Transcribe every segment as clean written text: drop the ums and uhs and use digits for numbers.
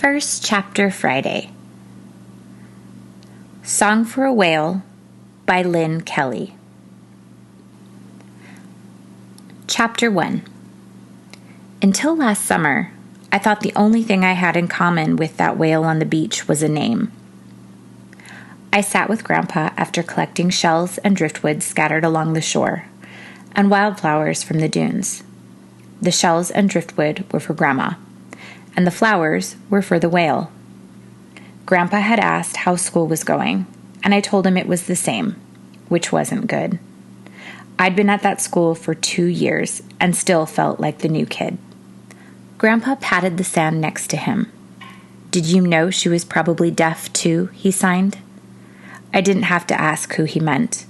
First Chapter Friday. Song for a Whale by Lynne Kelly. Chapter 1. Until last summer, I thought the only thing I had in common with that whale on the beach was a name. I sat with Grandpa after collecting shells and driftwood scattered along the shore, and wildflowers from the dunes. The shells and driftwood were for Grandma, and the flowers were for the whale. Grandpa had asked how school was going, and I told him it was the same, which wasn't good. I'd been at that school for 2 years and still felt like the new kid. Grandpa patted the sand next to him. "Did you know she was probably deaf too?" he signed. I didn't have to ask who he meant.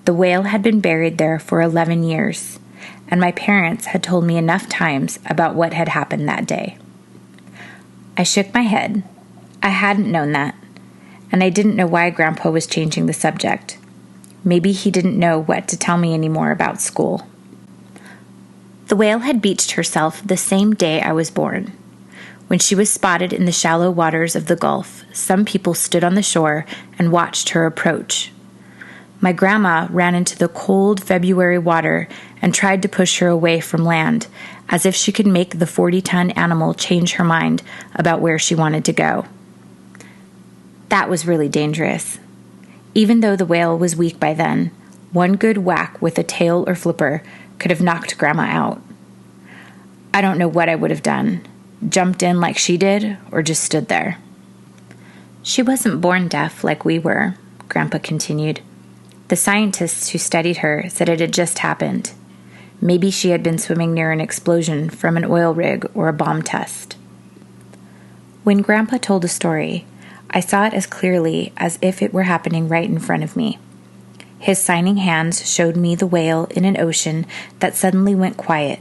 The whale had been buried there for 11 years, and my parents had told me enough times about what had happened that day. I shook my head. I hadn't known that, and I didn't know why Grandpa was changing the subject. Maybe he didn't know what to tell me anymore about school. The whale had beached herself the same day I was born. When she was spotted in the shallow waters of the Gulf, some people stood on the shore and watched her approach. My grandma ran into the cold February water and tried to push her away from land, as if she could make the 40-ton animal change her mind about where she wanted to go. That was really dangerous. Even though the whale was weak by then, one good whack with a tail or flipper could have knocked Grandma out. I don't know what I would have done. Jumped in like she did, or just stood there. She wasn't born deaf like we were, Grandpa continued. The scientists who studied her said it had just happened. Maybe she had been swimming near an explosion from an oil rig or a bomb test. When Grandpa told a story, I saw it as clearly as if it were happening right in front of me. His signing hands showed me the whale in an ocean that suddenly went quiet,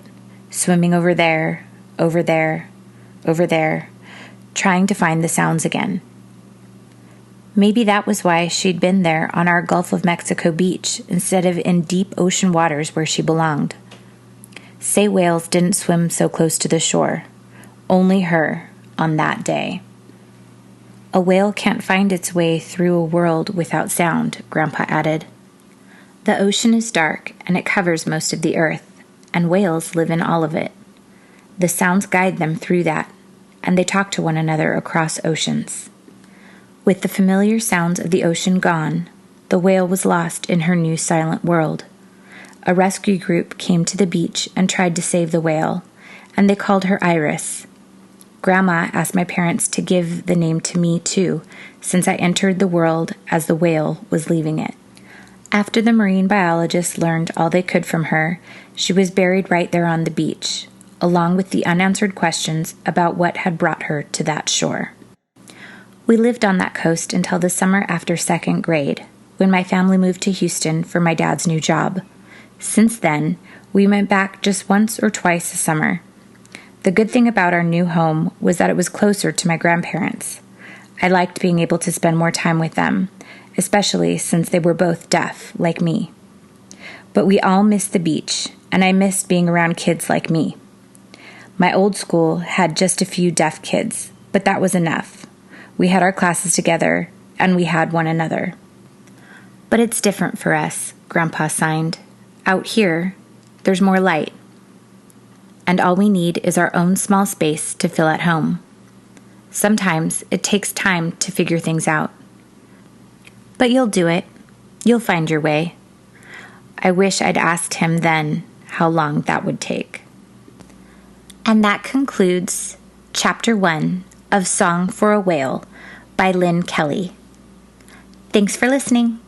swimming over there, over there, over there, trying to find the sounds again. Maybe that was why she'd been there on our Gulf of Mexico beach instead of in deep ocean waters where she belonged. Say whales didn't swim so close to the shore. Only her on that day. A whale can't find its way through a world without sound, Grandpa added. The ocean is dark and it covers most of the earth, and whales live in all of it. The sounds guide them through that, and they talk to one another across oceans. With the familiar sounds of the ocean gone, the whale was lost in her new silent world. A rescue group came to the beach and tried to save the whale, and they called her Iris. Grandma asked my parents to give the name to me too, since I entered the world as the whale was leaving it. After the marine biologists learned all they could from her, she was buried right there on the beach, along with the unanswered questions about what had brought her to that shore. We lived on that coast until the summer after 2nd grade, when my family moved to Houston for my dad's new job. Since then, we went back just once or twice a summer. The good thing about our new home was that it was closer to my grandparents. I liked being able to spend more time with them, especially since they were both deaf, like me. But we all missed the beach, and I missed being around kids like me. My old school had just a few deaf kids, but that was enough. We had our classes together, and we had one another. But it's different for us, Grandpa signed. Out here, there's more light. And all we need is our own small space to feel at home. Sometimes it takes time to figure things out. But you'll do it. You'll find your way. I wish I'd asked him then how long that would take. And that concludes Chapter 1 of Song for a Whale by Lynne Kelly. Thanks for listening.